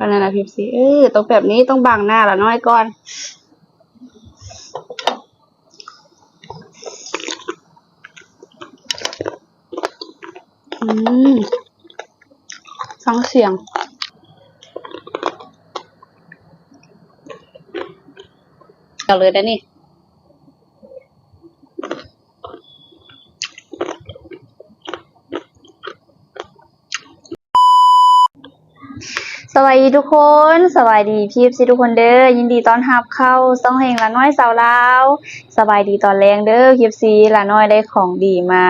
ก็นั่นนะพี่ซีต้องแบบนี้ต้องบังหน้าละน้อยก่อนฟังเสียงเอาเลยได้นี่สวัสดีทุกคนสวัสดีพี่ซีทุกคนเด้อยินดีต้อนรับเข้าซ่องเพลงละน้อยสาวลาวสบายดีตอนแรงเด้อพี่ซีละน้อยได้ของดีมา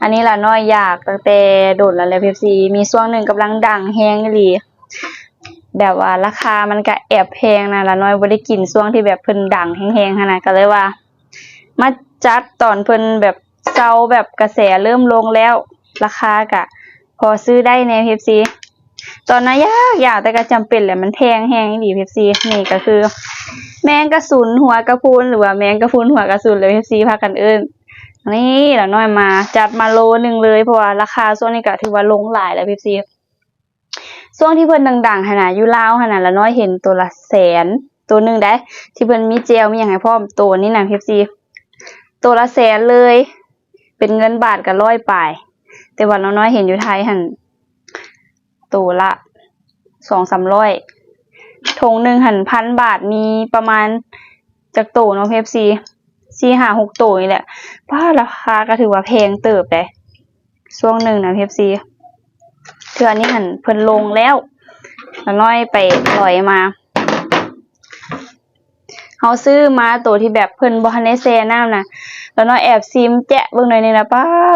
อันนี้ละน้อยอยากตั้งแต่โดดแล้วพี่ซีมีช่วงหนึ่งกำลังดังแฮงอีหลีแบบว่าราคามันก็แอบแพงนะละน้อยบ่ได้กินช่วงที่แบบเพิ่นดังแฮงๆขนาดก็เลยว่ามาจัดตอนเพิ่นแบบเซาแบบกระแสเริ่มลงแล้วราคาก็พอซื้อได้ในพี่ซีตอนนั้นยากแต่ก็จำเป็นแหละมันแพงแฮงอีหลีพี่ซีนี่ก็คือแมงกะสุนหัวกระพุนหรือว่าแมงกะพุนหัวกระสุนเลยพี่ซีพากันเอิ้นนี่ละน้อยมาจัดมาโลนึงเลยเพราะว่าราคาช่วงนี้ก็ถือว่าลงหลายแล้วพี่ซีช่วงที่เพิ่นดังๆหั่นน่ะอยู่ลาวหั่นน่ะละน้อยเห็นตัวละแสนตัวนึงได้ที่เพิ่นมีเจลมีหยังให้พร้อมตัวนี้น่ะพี่ซีตัวละแสนเลยเป็นเงินบาทก็100ปลายแต่ว่าละน้อยเห็นอยู่ไทยหั่นตัวละ200-300ถุงนึงหั่น1,000 บาทมีประมาณจักตัวเนาะพี่ซี4-5-6ตัวนี่แหละราคาก็ถือว่าแพงเติบได้ช่วงนึงนะพี่เทื่อนี้หั่นเพิ่นลงแล้วละน้อยไปถอยมาเฮาซื้อมาตัวที่แบบเพิ่นบ่ทันได้แช่น้ำน่ะละน้อยแอบซิมแจ๊ะเบิ่งหน่อยนึงนะ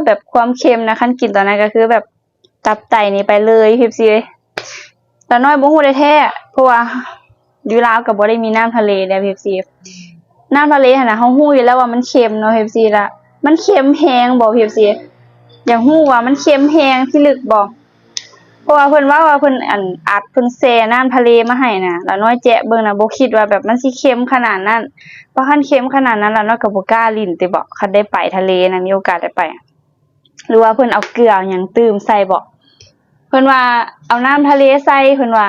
แบบความเค็มนะคันกินตอนนั้นก็คือแบบตับไตนี่ไปเลยพี่ละน้อยบ่ฮู้ได้แท้เพราะว่าอยู่ลาวก็บ่ได้มีน้ำทะเลแล้วพี่น้ำทะเลหั่นน่ะเฮาฮู้อยู่แล้วว่ามันเค็มเนาะพี่ละมันเค็มแฮงบ่พี่อยากฮู้ว่ามันเค็มแฮงพี่ลึกบ่เพราะว่าเพิ่นว่าเพิ่นอัดเพิ่นแช่น้ำทะเลมาให้น่ะละน้อยแจ๊ะเบิ่งน่ะบ่คิดว่าแบบมันสิเค็มขนาดนั้นเพราะคันเค็มขนาดนั้นละน้อยก็บ่กล้าลิ้นติบ่คันได้ไปทะเลนะมีโอกาสได้ไปหรือว่าเพิ่นเอาเกลือหยังตื้มใส่บ่เพิ่นว่าเอาน้ำทะเลใส่เพิ่นว่า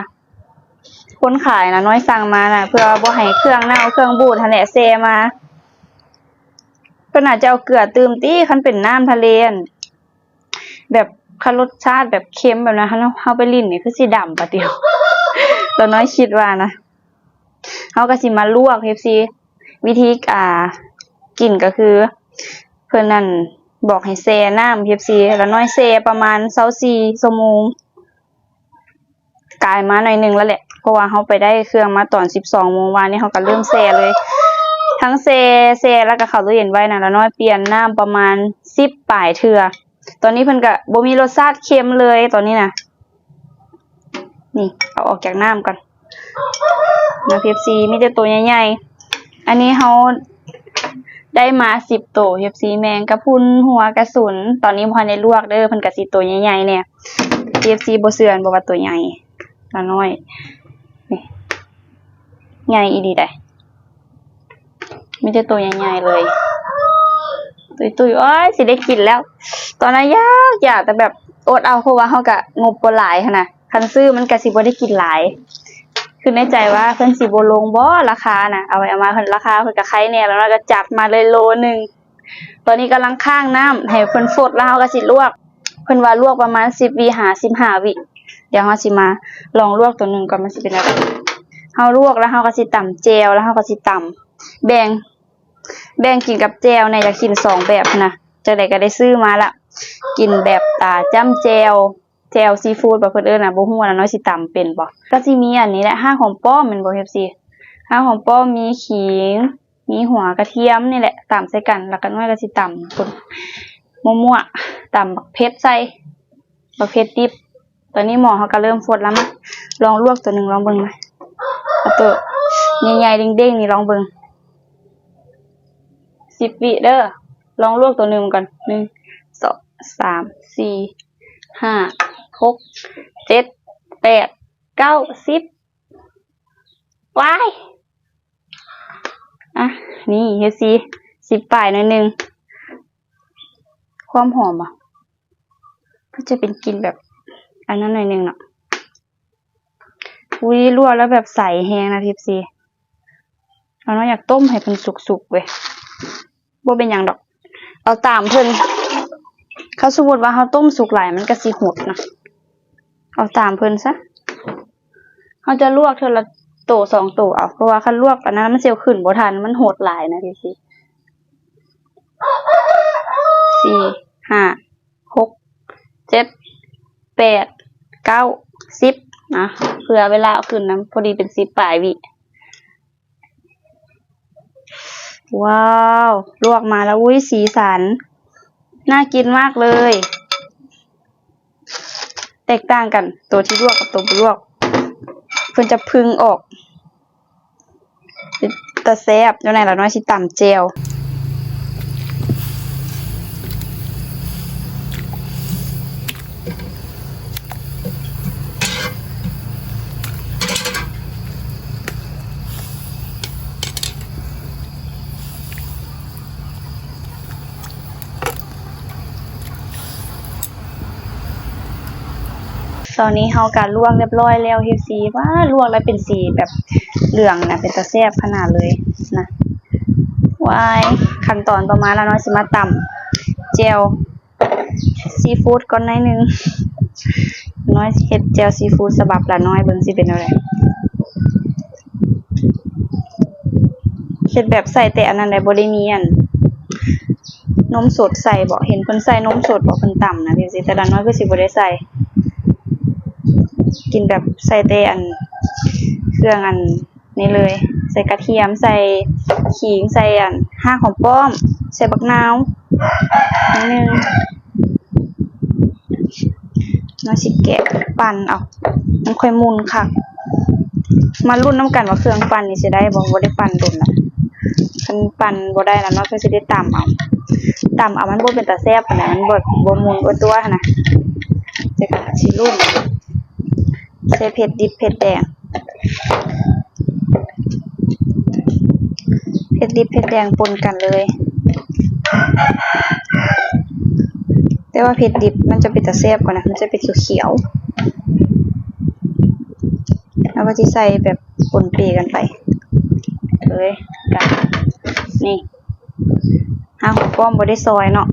คนขายนะน้อยสั่งมาน่ะเพื่อบ่ให้เครื่องเน่าเครื่องบูดหั่นแหละแช่มาเพิ่นอาจจะเอาเกลือตื้มติคันเป็นน้ำทะเลแบบคันรสชาติแบบเค็มแบบนั้นเฮาไปลิ้นนี่คือสิดำปะเดียวตัวน้อยคิดว่านะเฮาก็สิมาลวก FC วิธีกินก็คือเพิ่นนั่นบอกให้แช่น้ำ FC แล้วน้อยแช่ประมาณ24ชั่วโมงกายมาหน่อยนึงแล้วแหละเพราะว่าเฮาไปได้เครื่องมาตอน 12 โมงวานนี้เฮาก็เริ่มแช่เลยทั้งแช่แล้วก็เข้าตู้เย็นไว้นะแล้วน้อยเปลี่ยนน้ำประมาณ10ปลายเทื่อตอนนี้เพิ่นก็บ่มีรสชาติเค็มเลยตอนนี้น่ะนี่เอาออกจากน้ำก่อนนะ FC มีแต่ตัวใหญ่ๆอันนี้เฮาได้มา10ตัว FC แมงกะพรุนหัวกระสุนตอนนี้บ่ทันได้ลวกเด้อเพิ่นก็สิตัวใหญ่ๆเนี่ย FC บ่เชื่อบ่ว่าตัวใหญ่ละน้อยนี่ใหญ่อีหลีได้มีแต่ตัวใหญ่ๆเลยตุยๆโอ๊ยสิได้กินแล้วตอนนั้นอยากแต่แบบอดเอาเพราะว่าเฮาก็งบบ่หลายหั่นน่ะคันซื้อมันก็สิบ่ได้กินหลายคือในใจว่าเพิ่นสิบ่ลงบ่ราคาน่ะเอาไว้เอามาเพิ่นราคาเพิ่นก็ไคแน่แล้วเราก็จัดมาเลยโลนึงตอนนี้กำลังข้างน้ำให้เพิ่นฟดแล้วเฮาก็สิลวกเพิ่นว่าลวกประมาณ10วิ15วิเดี๋ยวเฮาสิมาลองลวกตัวนึงก่อนมันสิเป็นอะไรเฮาลวกแล้วเฮาก็สิตำแจ่วแล้วเฮาก็สิตำแบ่งกินกับแจ่วเนี่ยอยากกิน2แบบนะจังได๋ก็ได้ซื้อมาละกินแบบจ้ำแจ่วซีฟู้ดบ่เพิ่นเอิ้นน่ะบ่ฮู้ว่าน้อยสิตำเป็นบ่ก็สิมีอันนี้แหละห้างหอมป้อมแม่นบ่ FC ห้างหอมป้อมมีขิงมีหัวกระเทียมนี่แหละตำใส่กันแล้วก็น้อยก็สิตำพุ่นมั่วๆตำบักเผ็ดใส่บักเผ็ดดิบตอนนี้หม้อเฮาก็เริ่มฟดแล้วมาลองลวกตัวนึงลองเบิ่งมั้ยเอาตัวใหญ่ๆเด้งๆนี่ลองเบิ่ง10วิเด้อลองลวกตัวนึงก่อน1 2 3 4 5 6 7 8 9 10ว้ายนี่เฮ็ดสิ10ปลายหน่อยนึงความหอมก็จะเป็นกลิ่นแบบอันนั้นหน่อยนึงเนาะ อุ้ยลวกแล้วแบบใสแห้งนะทิพซีเราอยากต้มให้เพิ่นสุกๆเว้ยบ่เป็นหยังดอกเอาตามเพิ่นเขาสมมุติว่าเฮาต้มสุกหลายมันก็สิหดนะเอาตามเพิ่นซะเฮาจะลวกเทื่อละโต2โตเอาเพราะว่าคันลวกอันนั้นมันสิขึ้นบ่ทันมันหดหลายนะทิพซี4 5 6 7 8 9 10นะเผื่อเวลาเอาขึ้นนะพอดีเป็น10ปลายวิว้าวลวกมาแล้วอุ้ยสีสันน่ากินมากเลยแตกต่างกันตัวที่ลวกกับตัวไม่ลวกเพิ่นจะพึ่งออกตะแซ่บเจ้าไหนล่ะน้อยสิตำแจ่วตอนนี้เฮาก็ลวกเรียบร้อยแล้วเฮ็ดสีว่าลวกแล้วเป็นสีแบบเหลืองนะเป็นตะแซ่บขนาดเลยนะวายขั้นตอนต่อมาแล้วน้อยสิมาตำแจ่วซีฟู้ดก่อนหน่อยนึงน้อยสิเฮ็ดแจ่วซีฟู้ดฉบับละน้อยเบิ่งสิเป็นจั่งใดเฮ็ดแบบใส่แต่อันนั้นได้บ่ได้มีอันนมสดใส่บ่เห็นเพิ่นใส่นมสดบ่เพิ่นตำนะจังซี่แต่ละน้อยคือสิบ่ได้ใส่กินแบบใส่แต่อันเครื่องอันนี้เลยใส่กระเทียมใส่ขิงใส่อันห้าของป้อมใส่บักนาวนิดนึงน้อยสิแกะปั่นเอามันค่อยมุนค่ะมาลุ้นน้ำกันว่าเครื่องปั่นนี่สิได้บ่ได้ปั่นโดนล่ะคันปั่นบ่ได้แล้วเนาะก็สิได้ตำเอามันบ่เป็นตาแซ่บปานใดมันบ่มุนบ่ตัวหั่นน่ะจะก็สิลุ้นใส่เผ็ดดิบเผ็ดแดงเผ็ดดิบเผ็ดแดงปนกันเลยแต่ว่าเผ็ดดิบมันจะเป็นตะแซ่บกว่านะมันจะเป็นเขียวๆแล้วก็ที่ใส่แบบปนเปกันไปเลยกันนี่ห้าหัวป้อมบ่ได้ซอยเนาะ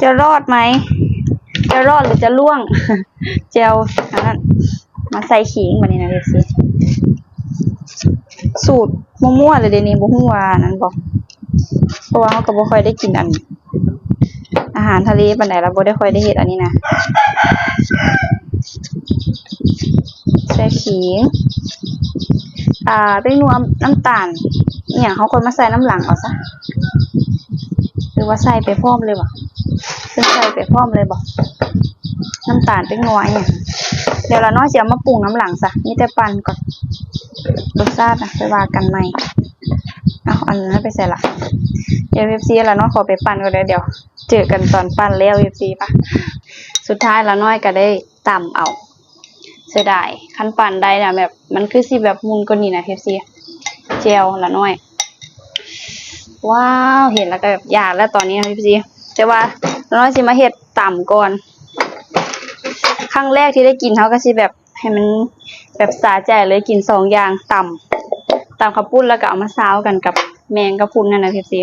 จะรอดไหมจะรอดหรือจะล่วงเจลอันนั้นมาใส่ขิงวันนี้นะเด็กสิสูตรมั่วๆเลยเดี๋ยวนี้บ่ฮู้ว่านั้นบอกเพราะว่าเขาก็บ่ค่อยได้กินอันอาหารทะเลปานใดแล้วบ่ได้ค่อยได้เฮ็ดอันนี้นะใส่ขิงเป็นนัวน้ำตาลอหยังเขาคนมาใส่น้ำหลังเอาซะหรือว่าใส่ไปพร้อมเลยวะซึ่งใส่ไปพร้อมเลยบอกน้ำตาลเป็นนัวเนี่ยเดี๋ยวเราน้อยจะมาปรุงน้ำหลังซะนี่แต่ปั่นก่อนรสชาตินะไปว่ากันใหม่เอาอันนั้นไปใส่ละเดี๋ยวFCแล้วน้อยขอไปปั่นก่อนเดี๋ยวเจอกันตอนปั่นแล้ว FC ป่ะสุดท้ายแล้วน้อยก็ได้ตำเอาเสียดายขั้นปั่นได้นะแบบมันคือสิแบบมุนกว่านี้นะ FC เจลละน้อยว้าวเห็นแล้วก็แบบอยากแล้วตอนนี้ FC แต่ว่าน้อยสิมาเฮ็ดต่ำก่อนครั้งแรกที่ได้กินเขาก็สิแบบให้มันแบบสาใจเลยกิน2อย่างต่ำข้าวปุ้นแล้วก็เอามาซาวกันกับแมงกะพรุนนั่นนะพี่ซี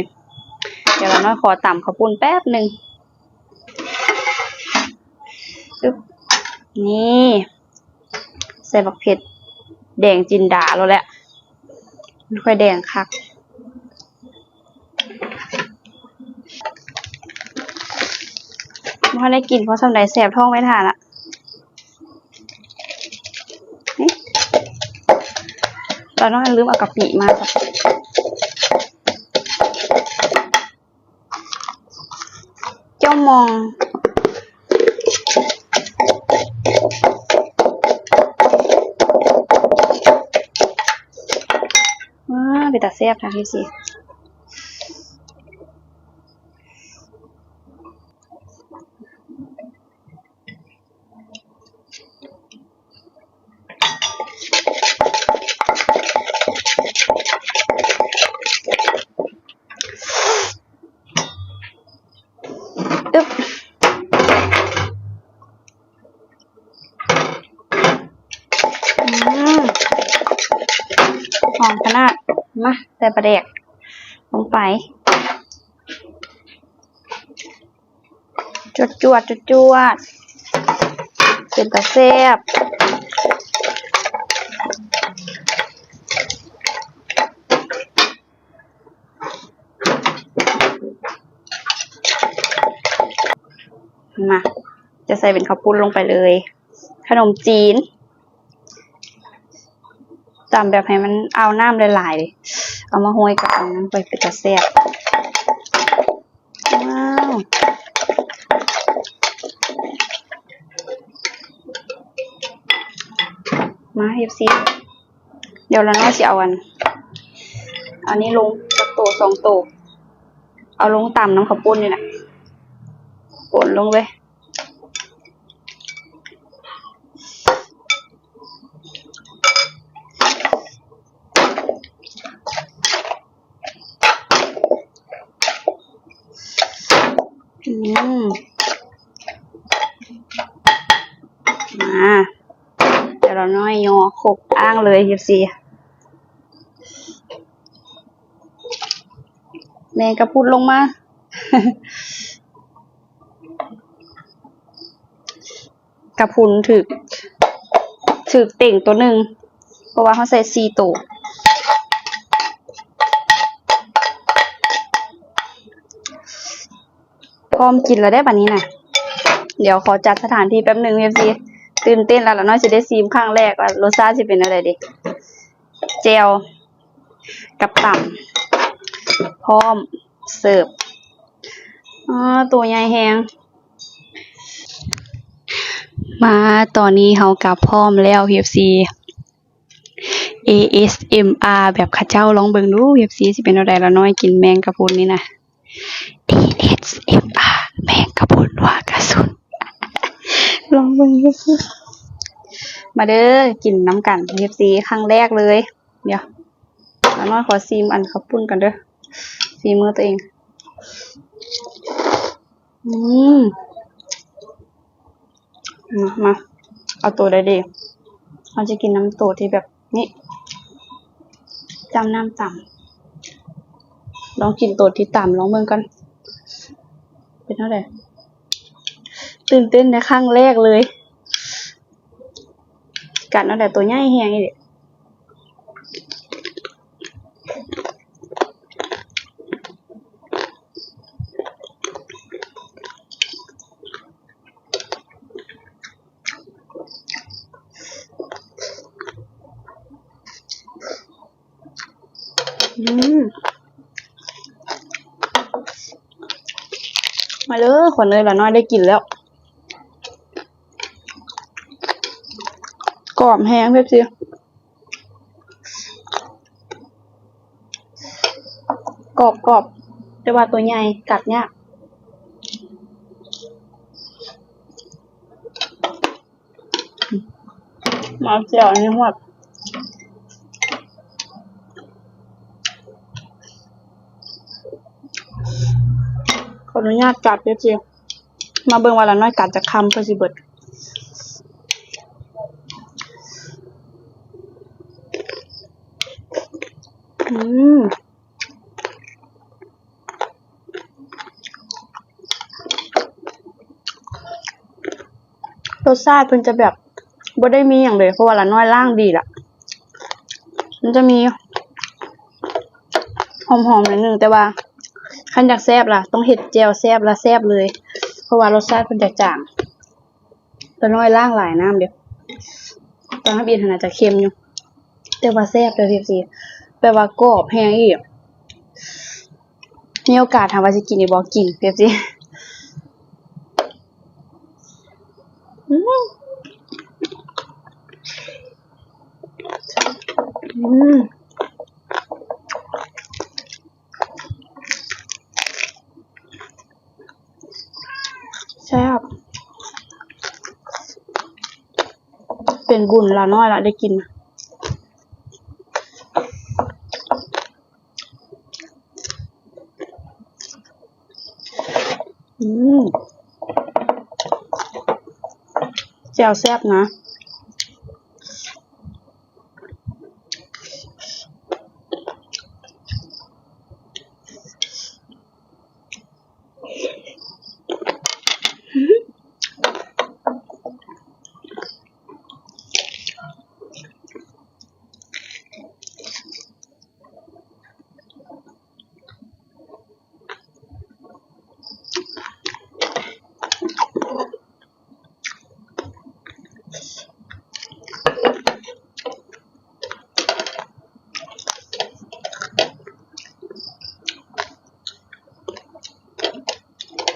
เดี๋ยวเราน้อยขอต่ำข้าวปุ้นแป๊บนึงปึ๊บนี่ใส่บักเผ็ดแดงจินดาแล้วแหละไม่ค่อยแดงคักพอได้กินเพราะสำใดแสบท้องไม่ทานละเราต้องลืมเอากะปิมาจ้ะเจ้ามองว้าเป็นตาแซ่บนะพี่สิ อมขนาดมาใส่ปลาแดกลงไปจวดเป็นตาแซ่บมาจะใส่เป็นข้าวปุ้นลงไปเลยขนมจีนตำแบบให้มันเอาน้ำหลายๆเลยเอามาห้อยกับอันนั้นไปเป็นตาแซ่บว้าวมาเฮฟซีเดี๋ยวเราน่าจะเอาอันนี้ลงโต2 โตเอาลงต่ำน้ำข้าวปุ้นนี่นะป่นลงเลยมาเดี๋ยวเราน้อยยอขบอ้างเลยเฮฟซีแมงกระพุนลงมา กระพุนถึกเต่งตัวหนึ่งเพราะว่าเขาใส่4 ตัวพร้อมกินแล้วได้ป่ะนี้นะเดี๋ยวขอจัดสถานที่แป๊บหนึ่งเอฟซีตื่นเต้นแล้วน้อยจะได้ซีมครั้งแรกว่ารสชาติจะเป็นอะไรดีเจลกับต่ำพร้อมเสิร์ฟตัวใหญ่แฮงมาตอนนี้เขากับพร้อมแล้ว PFC ASMR แบบข้าเจ้าลองเบิ่งดู PFC สิเป็นอะไรละน้อยกินแมงกะพรุนนี่นะ ASMR แมงกะพรุนว่ากระสุน ลองเบิ่ง PFC มาเด้อกินน้ำกัน PFC ครั้งแรกเลยเดี๋ยวละน้อยขอซีมอันข้าวปุ้นกันเด้อซีมือตัวเองมาเอาตัวได้ดีเราจะกินน้ำตัวที่แบบนี้จำน้ำต่ำลองกินตัวที่ต่ำลองเบิ่งกันเป็นเท่าไหร่ตื่นเต้นในครั้งแรกเลยกัดตั้งแต่ตัวใหญ่แฮงนี่มาเลยขวัญเลยละน้อยได้กินแล้วกรอบแห้งเพื่อนกรอบแต่ว่าตัวใหญ่กัดเนี่ยมาเจียวนี่หมดขออนุญาตกัดเพื่อนมาเบิ่งว่าละน้อยกัดจะคำเพื่อสิเบิดรสชาติเพิ่นจะแบบบ่ได้มีอย่างเลยเพราะว่าละน้อยล่างดีล่ะมันจะมีหอมๆนิดนึงแต่ว่าคันอยากแซ่บล่ะต้องเฮ็ดแจ่วแซ่บละแซ่บเลยเพราะว่ารสชาติเพิ่นจะจางละน้อยล่างหลายน้ำเดียวตอนน้ำบินน่าจะเค็มอยู่แต่ว่าแซ่บเลยพี่ซีแปลว่ากรอบแห้งอีกมีโอกาสถามว่าสิกินอีบ่กินพี่ซีแซ่บเป็นบุญละน้อยละได้กินแจ่วแซ่บนะ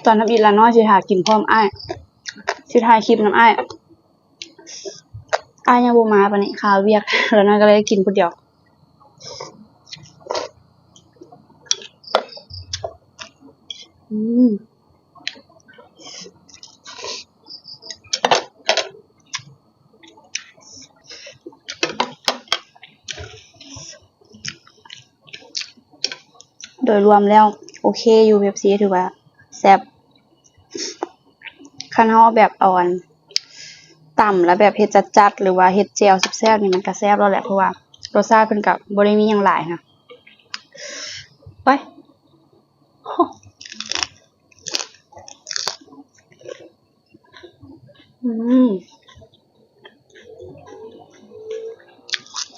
ตอนน้ำอีละน้อยสิหากินพร้อมอ้ายสิถ่ายคลิปน้ำอ้ายยังบ่มาปานนี้ข่าวเวียกแล้วน้อยก็เลยกินผู้เดียวโดยรวมแล้วโอเคอยู่เว็บซีถือว่าแซ่บคันเฮาแบบอ่อนต่ำแล้วแบบเฮ็ดจัดๆหรือว่าเฮ็ดแจ่วแซ่บๆนี่มันก็แซ่บแล้วแหละเพราะว่ารสชาติเพิ่นก็บ่ได้มีหยังหลายนะไป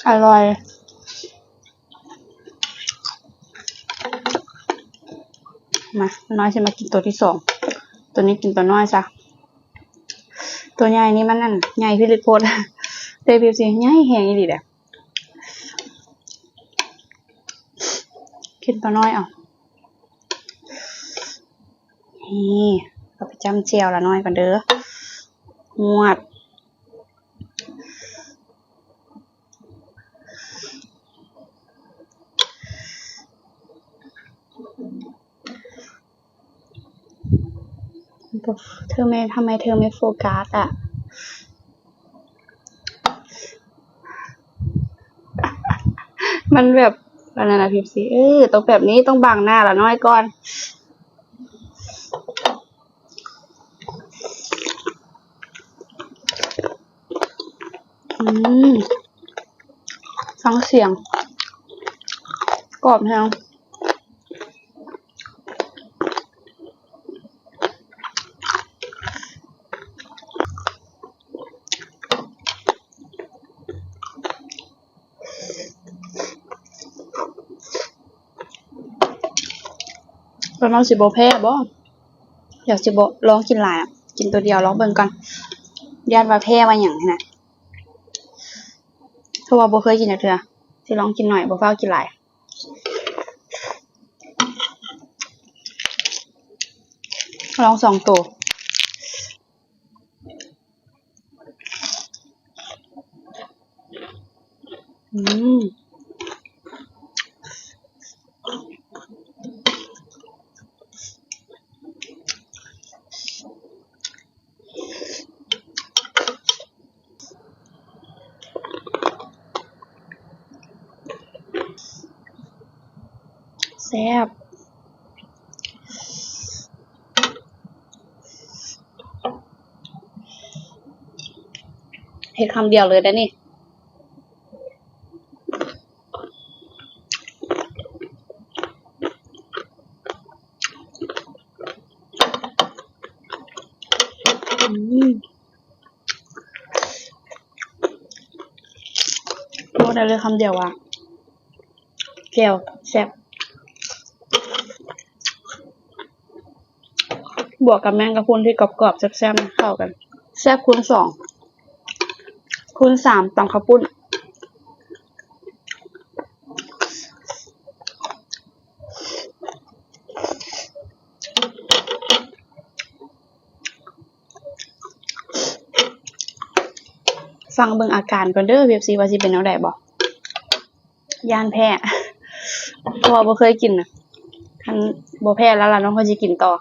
อร่อยมาน้อยจะมากินตัวที่สองตัวนี้กินตัวน้อยซะตัวใหญ่นี่มันนั่นใหญ่พิลึกโพดเตยเปียบสิใหญ่แหงอีหลีแหละกินตัวน้อยเอานี่เราไปจ้ำเจียวละน้อยกันเด้อหวดทำไมเธอไม่โฟกัสอ่ะมันแบบอะไรนะพิมพ์สิต้องแบบนี้ต้องบังหน้าละน้อยก่อนฟังเสียงกรอบแฮงเราน้องสิบ่แพ้บ่อยากสิบ่ลองกินหลายกินตัวเดียวลองเบิ่งก่อนญาติว่าแพ้ว่าหยังนี่นะเพราะว่าบ่เคยกินจักเทื่อสิลองกินหน่อยบ่ฟ้าวกินหลายลอง2ตัวแซ่บเฮ็ดคำเดียวเลยได้นี่บอกได้เลยคำเดียวว่าแก้วแซ่บบวกกับแมงกะพรุนที่กรอบๆแซ่บๆเข้ากันแซ่บคูณ2คูณ3ตำข้าวปุ้นฟังเบิ่งอาการก่อนเด้อ PFC ว่าสิเป็นแนวใดบ่ย่านแพ้เพราะว่าบ่เคยกินน่ะคันบ่แพ้แล้วล่ะน้องเขาสิกินต่อ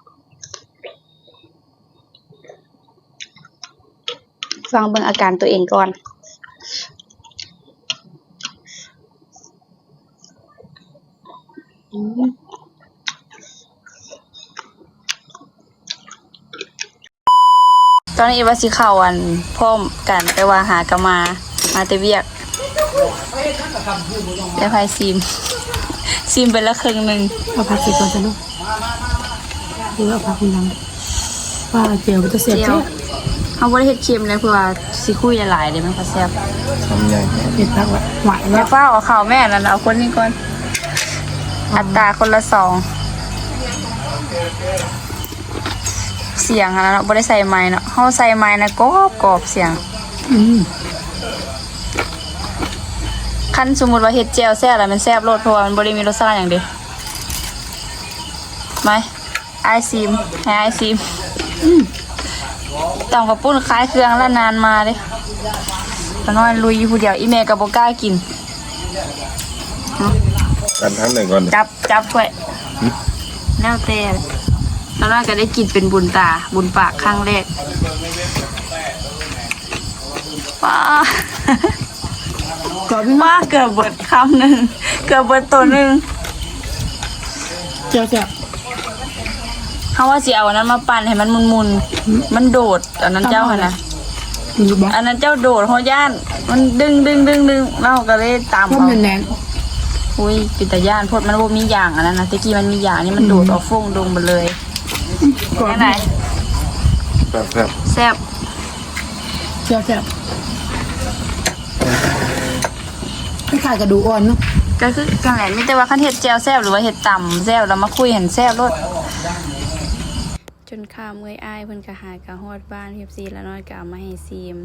ฟังเบิ่งอาการตัวเองก่อนตอนนี้ว่าสิเข้าอันพร้อมกันไปว่าหากะมาแต่เวียกได้ไผซิมไปละครึ่งนึงเอาผักสิก่อนซะลูกหรือเอาผักคุณยังว่าเจียวจะเสียบเจ้าเฮาบ่ได้เฮ็ดเค็มเลยเพื่อว่าสิคุยหลายๆเด้มันก็แซ่บทำใหญ่เผ็ดผักหวานแม่ฟ้าเอาข้าวแม่นั่นเอาคนนี้ก่อนอัตราคนละ2เสียงอันนั้นเนาะบ่ได้ใส่ไม้เนาะเฮาใส่ไม้นะกรอบเสียงคันสมมุติว่าเฮ็ดแจ่วแซ่บแล้วมันแซ่บโลดเพราะว่ามันบ่ได้มีรสชาติหยังเด้ไหม ไอซิมให้ไอซิมตำกับปุ้นคล้ายเครื่องแล้วนานมาเด้ตอนน้อยลุยอยู่ผู้เดียวอีเมกับโบกล้ากิน กันทั้งหนึ่งก่อน จับถ้วยแล้วแต่ตอนน้อยก็ได้กินเป็นบุญตาบุญปากครั้งแรกป้า กรอบพี่ ป้าเกือบเบิดคำหนึ่งเกือบเบิดตัวหนึ่ง เจียวแซ่บ เขาว่าสิเอาอันนั้นมาปั่นให้มันมุนๆมันโดดอันนั้นเจ้าค่ะนะ อยู่บ้าน อันนั้นเจ้าโดดเขาย่านมันดึงเราก็เลยตาม ต้ม เอา แน่น อุ้ยปิตาย่านพดมันบ่มีอย่างอันนั้นนะตะกี้มันมีอย่างนี่มันโดดออกฟงดงไปเลย ๆกรอบ ยังไง แซ่บ แซ่บ เจียวแซ่บคล้ายๆกระดูกอ่อนเนาะ ก็คือกันแหละมีแต่ว่าคันเห็ดแจวแซ่บหรือว่าเห็ดต่ำแซ่บเรามาคุยเห็นแซ่บรสจนข้าวเมื่อยอ้ายเพิ่นก็หากะฮอดบ้านเฮฟซีแล้วน้อยก็เอามาให้ซีม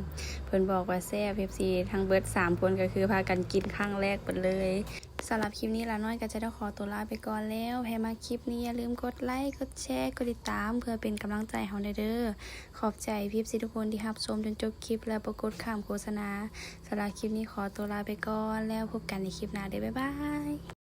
เพิ่นบอกว่าแซ่บเฮฟซีทั้งเบิด3คนก็คือพากันกินครั้งแรกเบิดเลยสำหรับคลิปนี้ละน้อยก็จะต้องขอตัวลาไปก่อนแล้วใครมาคลิปนี้อย่าลืมกดไลค์กดแชร์กดติดตามเพื่อเป็นกำลังใจให้เราเด้อขอบใจพี่ซีทุกคนที่รับชมจนจบคลิปและปรากฏข้ามโฆษณาสำหรับคลิปนี้ขอตัวลาไปก่อนแล้วพบกันในคลิปหน้าเด้อบ๊ายบาย